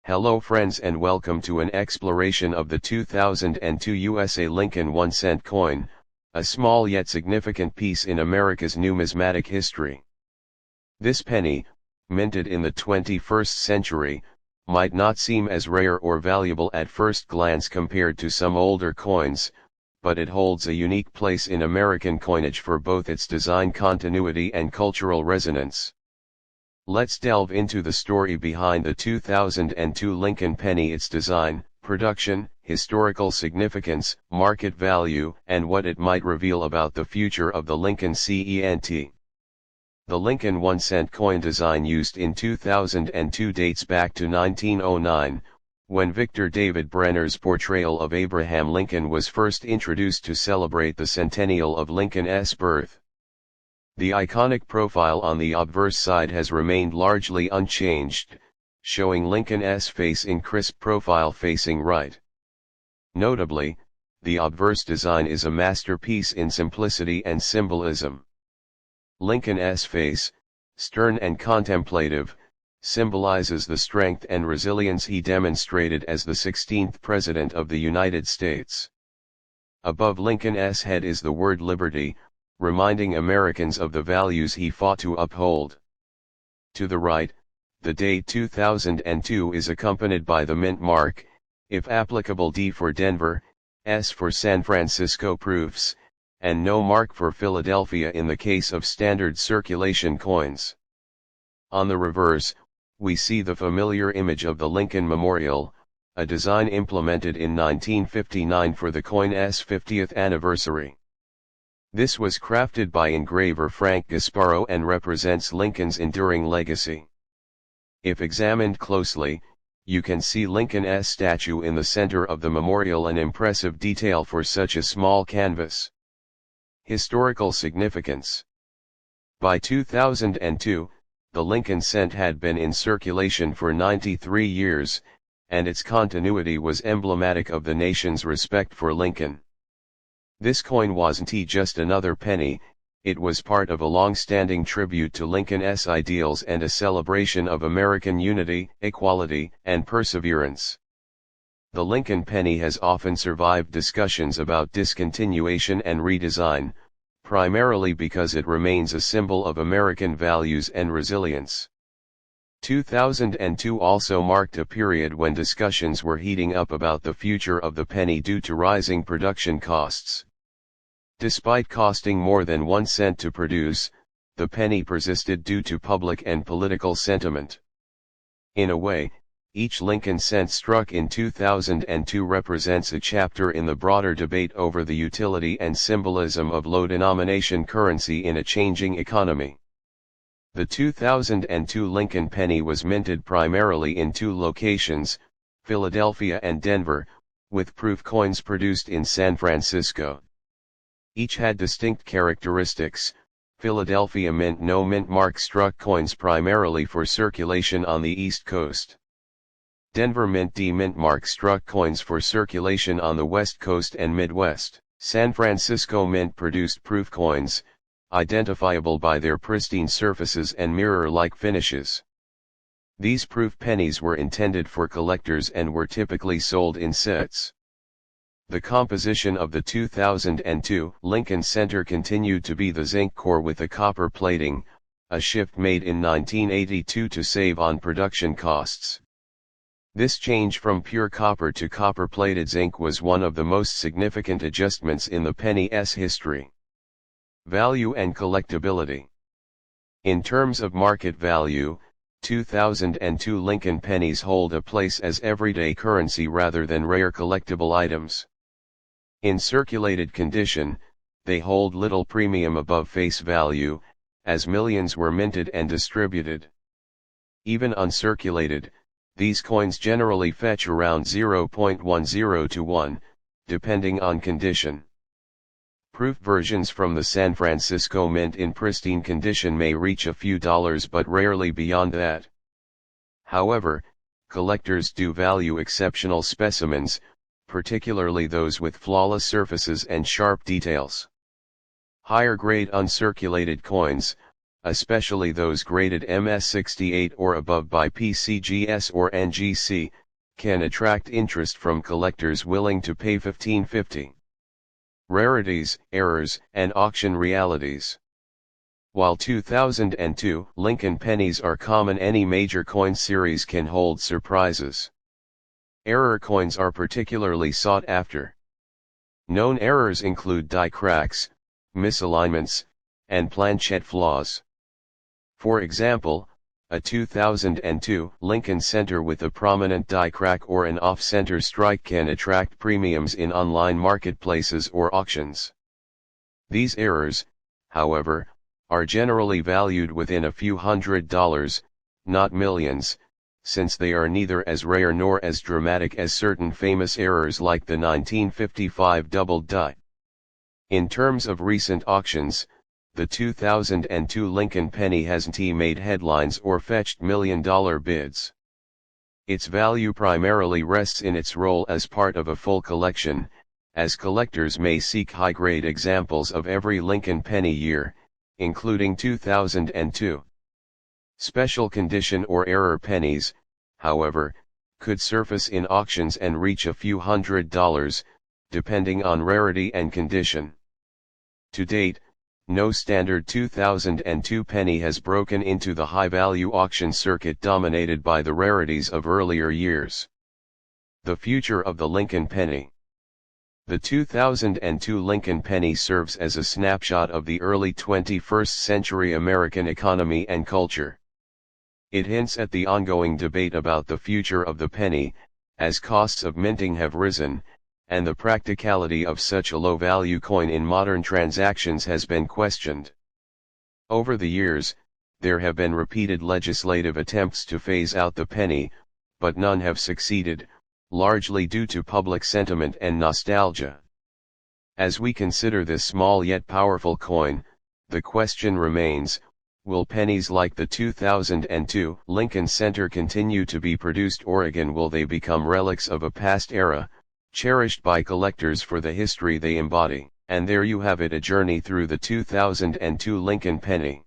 Hello friends and welcome to an exploration of the 2002 USA Lincoln 1-cent coin, a small yet significant piece in America's numismatic history. This penny, minted in the 21st century, might not seem as rare or valuable at first glance compared to some older coins, but it holds a unique place in American coinage for both its design continuity and cultural resonance. Let's delve into the story behind the 2002 Lincoln penny, its design, production, historical significance, market value, and what it might reveal about the future of the Lincoln cent. The Lincoln 1-cent coin design used in 2002 dates back to 1909, when Victor David Brenner's portrayal of Abraham Lincoln was first introduced to celebrate the centennial of Lincoln's birth. The iconic profile on the obverse side has remained largely unchanged, showing Lincoln's face in crisp profile facing right. Notably, the obverse design is a masterpiece in simplicity and symbolism. Lincoln's face, stern and contemplative, symbolizes the strength and resilience he demonstrated as the 16th President of the United States. Above Lincoln's head is the word liberty, reminding Americans of the values he fought to uphold. To the right, the date 2002 is accompanied by the mint mark, if applicable D for Denver, S for San Francisco proofs, and no mark for Philadelphia in the case of standard circulation coins. On the reverse, we see the familiar image of the Lincoln Memorial, a design implemented in 1959 for the coin's 50th anniversary. This was crafted by engraver Frank Gasparo and represents Lincoln's enduring legacy. If examined closely, you can see Lincoln's statue in the center of the memorial, an impressive detail for such a small canvas. Historical significance. By 2002, the Lincoln cent had been in circulation for 93 years, and its continuity was emblematic of the nation's respect for Lincoln. This coin wasn't just another penny, it was part of a long-standing tribute to Lincoln's ideals and a celebration of American unity, equality, and perseverance. The Lincoln penny has often survived discussions about discontinuation and redesign, primarily because it remains a symbol of American values and resilience. 2002 also marked a period when discussions were heating up about the future of the penny due to rising production costs. Despite costing more than 1 cent to produce, the penny persisted due to public and political sentiment. In a way, each Lincoln cent struck in 2002 represents a chapter in the broader debate over the utility and symbolism of low-denomination currency in a changing economy. The 2002 Lincoln penny was minted primarily in two locations, Philadelphia and Denver, with proof coins produced in San Francisco. Each had distinct characteristics. Philadelphia mint no mint mark struck coins primarily for circulation on the East Coast. Denver mint D mint mark struck coins for circulation on the West Coast and Midwest. San Francisco mint produced proof coins, identifiable by their pristine surfaces and mirror-like finishes. These proof pennies were intended for collectors and were typically sold in sets. The composition of the 2002 Lincoln Center continued to be the zinc core with a copper plating, a shift made in 1982 to save on production costs. This change from pure copper to copper-plated zinc was one of the most significant adjustments in the penny's history. Value and collectability. In terms of market value, 2002 Lincoln pennies hold a place as everyday currency rather than rare collectible items. In circulated condition, they hold little premium above face value, as millions were minted and distributed. Even uncirculated, these coins generally fetch around 0.10 to 1, depending on condition. Proof versions from the San Francisco mint in pristine condition may reach a few dollars but rarely beyond that. However, collectors do value exceptional specimens, particularly those with flawless surfaces and sharp details. Higher grade uncirculated coins, especially those graded MS68 or above by PCGS or NGC, can attract interest from collectors willing to pay $15.50. Rarities, errors, and auction realities. While 2002 Lincoln pennies are common, any major coin series can hold surprises. Error coins are particularly sought after. Known errors include die cracks, misalignments, and planchette flaws. For example, a 2002 Lincoln Center with a prominent die crack or an off-center strike can attract premiums in online marketplaces or auctions. These errors, however, are generally valued within a few $100s, not millions, since they are neither as rare nor as dramatic as certain famous errors like the 1955 double die. In terms of recent auctions, the 2002 Lincoln penny hasn't made headlines or fetched million-dollar bids. Its value primarily rests in its role as part of a full collection, as collectors may seek high-grade examples of every Lincoln penny year, including 2002. Special condition or error pennies, however, could surface in auctions and reach a few $100s, depending on rarity and condition. To date, no standard 2002 penny has broken into the high-value auction circuit dominated by the rarities of earlier years. The future of the Lincoln penny. The 2002 Lincoln penny serves as a snapshot of the early 21st century American economy and culture. It hints at the ongoing debate about the future of the penny, as costs of minting have risen, and the practicality of such a low-value coin in modern transactions has been questioned. Over the years, there have been repeated legislative attempts to phase out the penny, but none have succeeded, largely due to public sentiment and nostalgia. As we consider this small yet powerful coin, the question remains, will pennies like the 2002 Lincoln Center continue to be produced, or again will they become relics of a past era, cherished by collectors for the history they embody? And there you have it, a journey through the 2002 Lincoln penny.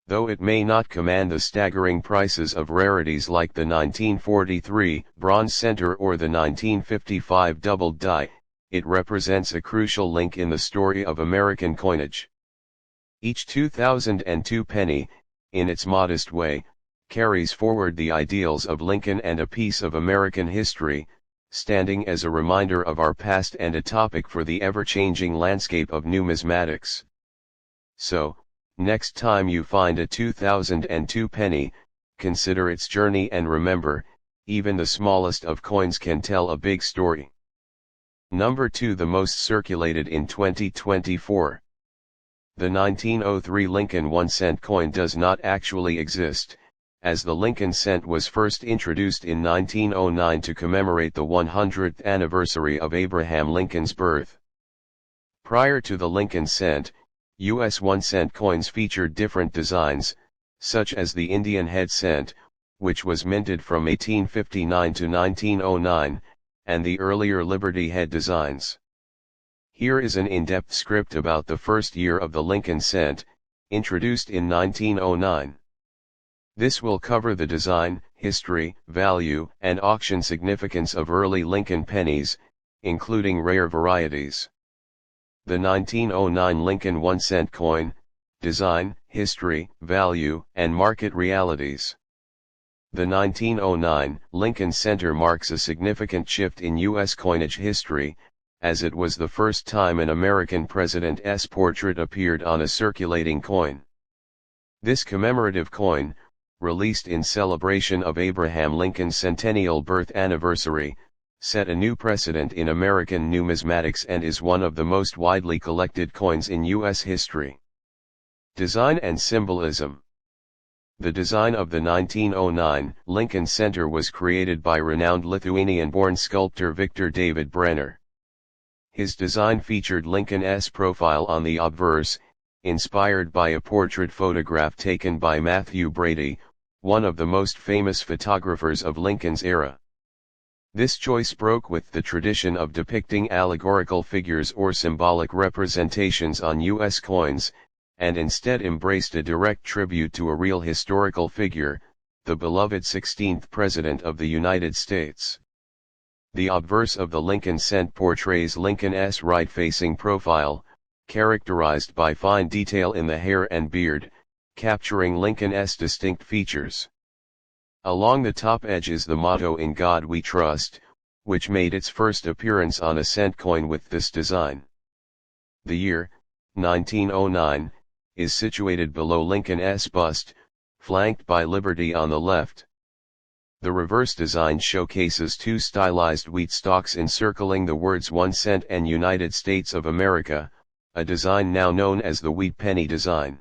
Though it may not command the staggering prices of rarities like the 1943 Bronze Center or the 1955 double die, it represents a crucial link in the story of American coinage. Each 2002 penny, in its modest way, carries forward the ideals of Lincoln and a piece of American history, standing as a reminder of our past and a topic for the ever-changing landscape of numismatics. So, next time you find a 2002 penny, consider its journey and remember, even the smallest of coins can tell a big story. Number 2, the most circulated in 2024. The 1903 Lincoln 1-cent coin does not actually exist, as the Lincoln cent was first introduced in 1909 to commemorate the 100th anniversary of Abraham Lincoln's birth. Prior to the Lincoln cent, U.S. 1-cent coins featured different designs, such as the Indian head cent, which was minted from 1859 to 1909, and the earlier Liberty head designs. Here is an in-depth script about the first year of the Lincoln cent, introduced in 1909. This will cover the design, history, value, and auction significance of early Lincoln pennies, including rare varieties. The 1909 Lincoln 1-cent coin, design, history, value, and market realities. The 1909 Lincoln Center marks a significant shift in U.S. coinage history, as it was the first time an American president's portrait appeared on a circulating coin. This commemorative coin, released in celebration of Abraham Lincoln's centennial birth anniversary, set a new precedent in American numismatics and is one of the most widely collected coins in U.S. history. Design and symbolism. The design of the 1909 Lincoln Center was created by renowned Lithuanian-born sculptor Victor David Brenner. His design featured Lincoln's profile on the obverse, inspired by a portrait photograph taken by Matthew Brady, one of the most famous photographers of Lincoln's era. This choice broke with the tradition of depicting allegorical figures or symbolic representations on U.S. coins, and instead embraced a direct tribute to a real historical figure, the beloved 16th President of the United States. The obverse of the Lincoln cent portrays Lincoln's right-facing profile, characterized by fine detail in the hair and beard, capturing Lincoln's distinct features. Along the top edge is the motto "In God We Trust," which made its first appearance on a cent coin with this design. The year, 1909, is situated below Lincoln's bust, flanked by Liberty on the left. The reverse design showcases two stylized wheat stalks encircling the words 1 cent and United States of America, a design now known as the wheat penny design.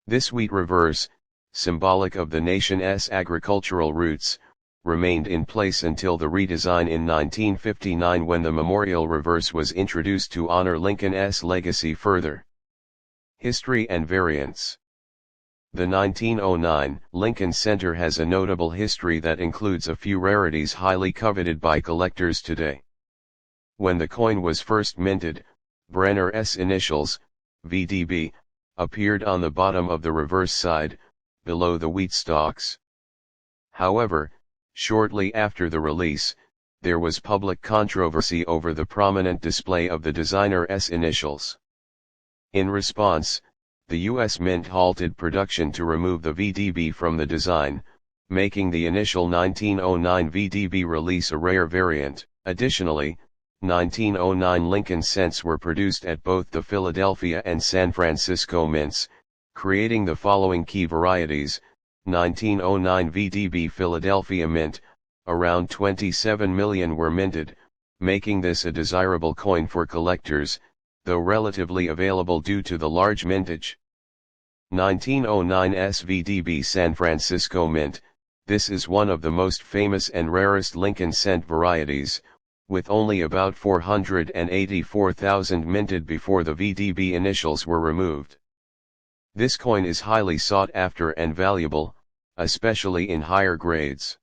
This wheat reverse, symbolic of the nation's agricultural roots, remained in place until the redesign in 1959 when the memorial reverse was introduced to honor Lincoln's legacy further. History and variants. The 1909 Lincoln Center has a notable history that includes a few rarities highly coveted by collectors today. When the coin was first minted, Brenner's initials, VDB, appeared on the bottom of the reverse side, below the wheat stalks. However, shortly after the release, there was public controversy over the prominent display of the designer's initials. In response, the U.S. Mint halted production to remove the VDB from the design, making the initial 1909 VDB release a rare variant. Additionally, 1909 Lincoln cents were produced at both the Philadelphia and San Francisco mints, creating the following key varieties: 1909 VDB Philadelphia Mint, around 27 million were minted, making this a desirable coin for collectors, though relatively available due to the large mintage. 1909 SVDB San Francisco Mint, this is one of the most famous and rarest Lincoln cent varieties, with only about 484,000 minted before the VDB initials were removed. This coin is highly sought after and valuable, especially in higher grades.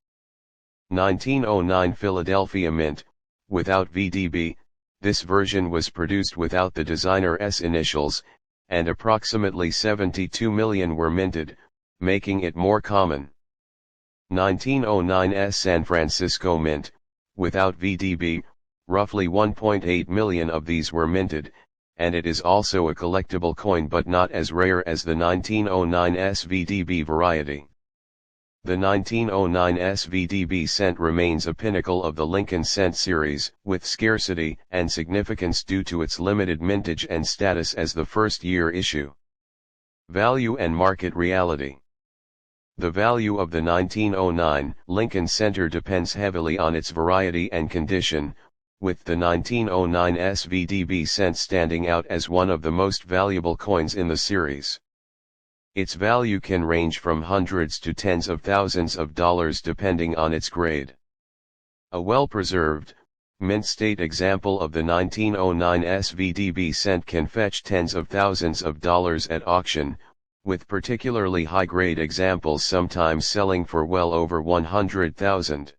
1909 Philadelphia Mint, without VDB, this version was produced without the designer's initials, and approximately 72 million were minted, making it more common. 1909 San Francisco Mint, without VDB, roughly 1.8 million of these were minted, and it is also a collectible coin but not as rare as the 1909 SVDB variety. The 1909 SVDB cent remains a pinnacle of the Lincoln cent series, with scarcity and significance due to its limited mintage and status as the first-year issue. Value and market reality. The value of the 1909 Lincoln Center depends heavily on its variety and condition, with the 1909 SVDB cent standing out as one of the most valuable coins in the series. Its value can range from hundreds to tens of thousands of dollars depending on its grade. A well-preserved, mint-state example of the 1909 SVDB cent can fetch tens of thousands of dollars at auction, with particularly high-grade examples sometimes selling for well over $100,000.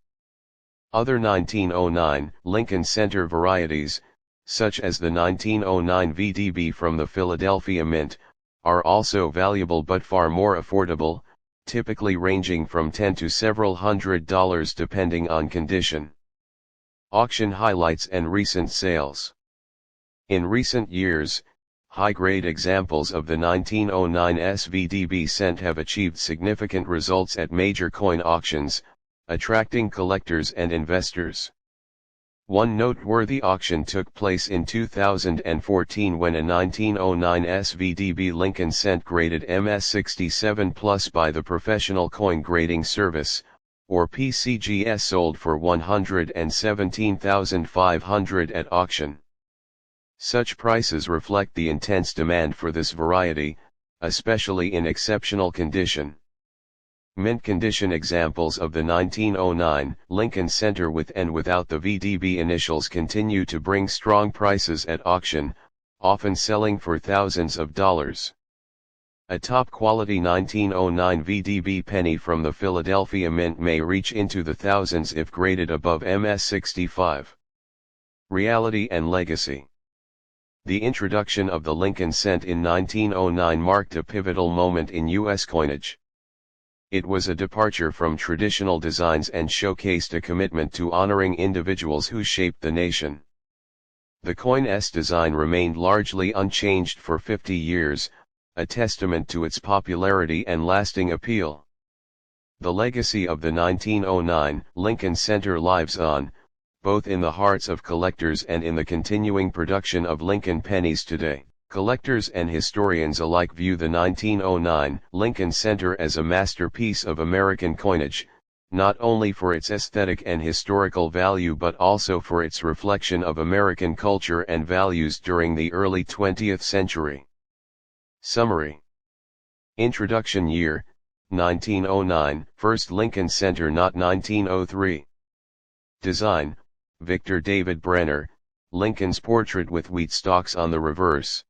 Other 1909 Lincoln Center varieties, such as the 1909 VDB from the Philadelphia Mint, are also valuable but far more affordable, typically ranging from $10 to several $100s depending on condition. Auction highlights and recent sales. In recent years, high-grade examples of the 1909 SVDB cent have achieved significant results at major coin auctions, attracting collectors and investors. One noteworthy auction took place in 2014 when a 1909 SVDB Lincoln cent graded MS67 Plus by the Professional Coin Grading Service, or PCGS, sold for $117,500 at auction. Such prices reflect the intense demand for this variety, especially in exceptional condition. Mint condition examples of the 1909 Lincoln Center with and without the VDB initials continue to bring strong prices at auction, often selling for thousands of dollars. A top-quality 1909 VDB penny from the Philadelphia Mint may reach into the thousands if graded above MS65. Reality and legacy. The introduction of the Lincoln cent in 1909 marked a pivotal moment in U.S. coinage. It was a departure from traditional designs and showcased a commitment to honoring individuals who shaped the nation. The coin's design remained largely unchanged for 50 years, a testament to its popularity and lasting appeal. The legacy of the 1909 Lincoln Center lives on, both in the hearts of collectors and in the continuing production of Lincoln pennies today. Collectors and historians alike view the 1909 Lincoln Center as a masterpiece of American coinage, not only for its aesthetic and historical value but also for its reflection of American culture and values during the early 20th century. Summary. Introduction year, 1909, First Lincoln Center, not 1903. Design, Victor David Brenner, Lincoln's portrait with wheat stalks on the reverse.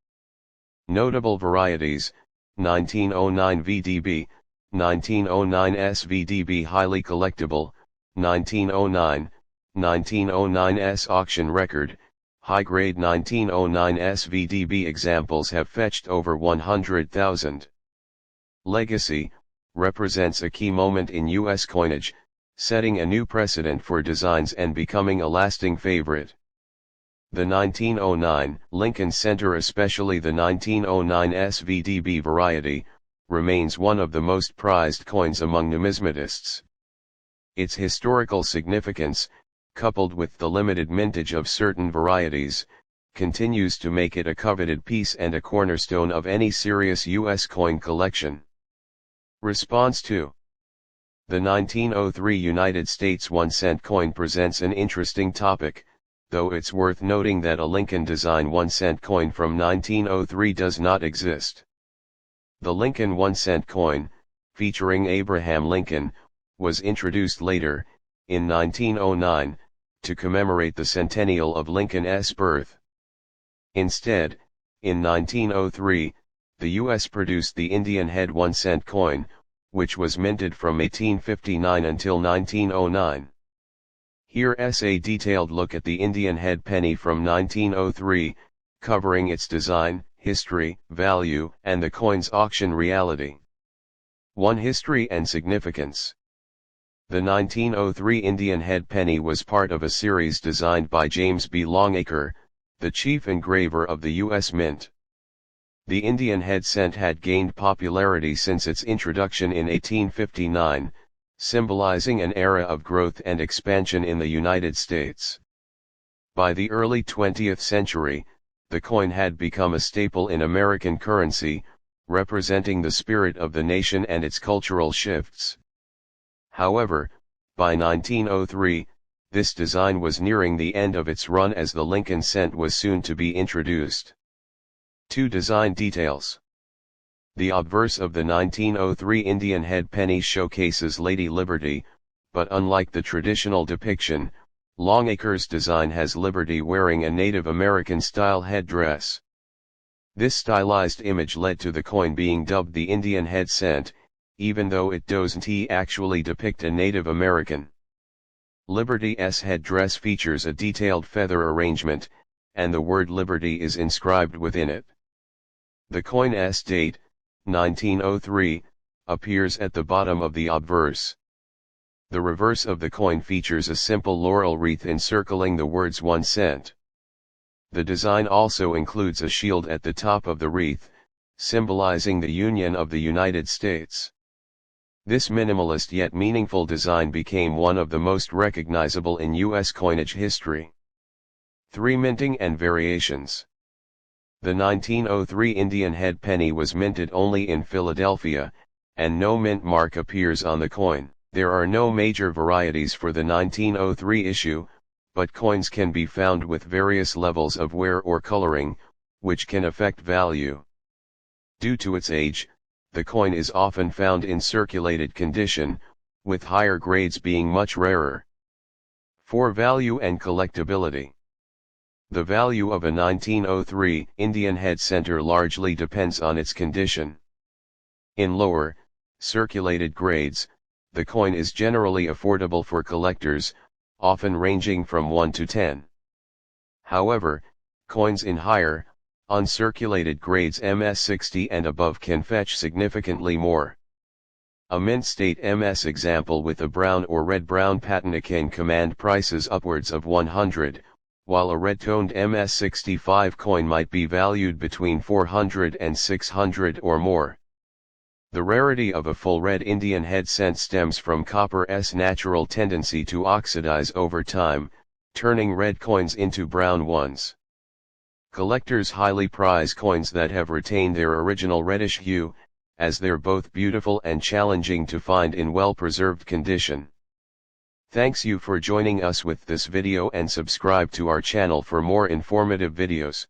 Notable varieties, 1909 VDB, 1909 SVDB highly collectible, 1909, 1909 S auction record, high-grade 1909 SVDB examples have fetched over 100,000. Legacy, represents a key moment in U.S. coinage, setting a new precedent for designs and becoming a lasting favorite. The 1909 Lincoln Center, especially the 1909 SVDB variety, remains one of the most prized coins among numismatists. Its historical significance, coupled with the limited mintage of certain varieties, continues to make it a coveted piece and a cornerstone of any serious U.S. coin collection. Response to the 1903 United States 1-cent coin presents an interesting topic, though it's worth noting that a Lincoln design 1-cent coin from 1903 does not exist. The Lincoln 1-cent coin, featuring Abraham Lincoln, was introduced later, in 1909, to commemorate the centennial of Lincoln's birth. Instead, in 1903, the U.S. produced the Indian head 1-cent coin, which was minted from 1859 until 1909. Here's a detailed look at the Indian head penny from 1903, covering its design, history, value, and the coin's auction reality. 1. History and significance. The 1903 Indian head penny was part of a series designed by James B. Longacre, the chief engraver of the U.S. Mint. The Indian head cent had gained popularity since its introduction in 1859, symbolizing an era of growth and expansion in the United States. By the early 20th century, the coin had become a staple in American currency, representing the spirit of the nation and its cultural shifts. However, by 1903, this design was nearing the end of its run as the Lincoln cent was soon to be introduced. 2. Design details. The obverse of the 1903 Indian head penny showcases Lady Liberty, but unlike the traditional depiction, Longacre's design has Liberty wearing a Native American-style headdress. This stylized image led to the coin being dubbed the Indian head cent, even though it doesn't actually depict a Native American. Liberty's headdress features a detailed feather arrangement, and the word Liberty is inscribed within it. The coin's date, 1903, appears at the bottom of the obverse. The reverse of the coin features a simple laurel wreath encircling the words 1 cent. The design also includes a shield at the top of the wreath, symbolizing the Union of the United States. This minimalist yet meaningful design became one of the most recognizable in U.S. coinage history. 3. Minting and variations. The 1903 Indian head penny was minted only in Philadelphia, and no mint mark appears on the coin. There are no major varieties for the 1903 issue, but coins can be found with various levels of wear or coloring, which can affect value. Due to its age, the coin is often found in circulated condition, with higher grades being much rarer. 4. Value and collectability. The value of a 1903 Indian head center largely depends on its condition. In lower, circulated grades, the coin is generally affordable for collectors, often ranging from 1 to 10. However, coins in higher, Uncirculated grades MS60 and above can fetch significantly more. A mint state MS example with a brown or red-brown patina can command prices upwards of 100, while a red-toned MS65 coin might be valued between 400 and 600 or more. The rarity of a full red Indian head cent stems from copper's natural tendency to oxidize over time, turning red coins into brown ones. Collectors highly prize coins that have retained their original reddish hue, as they're both beautiful and challenging to find in well-preserved condition. Thanks you for joining us with this video and subscribe to our channel for more informative videos.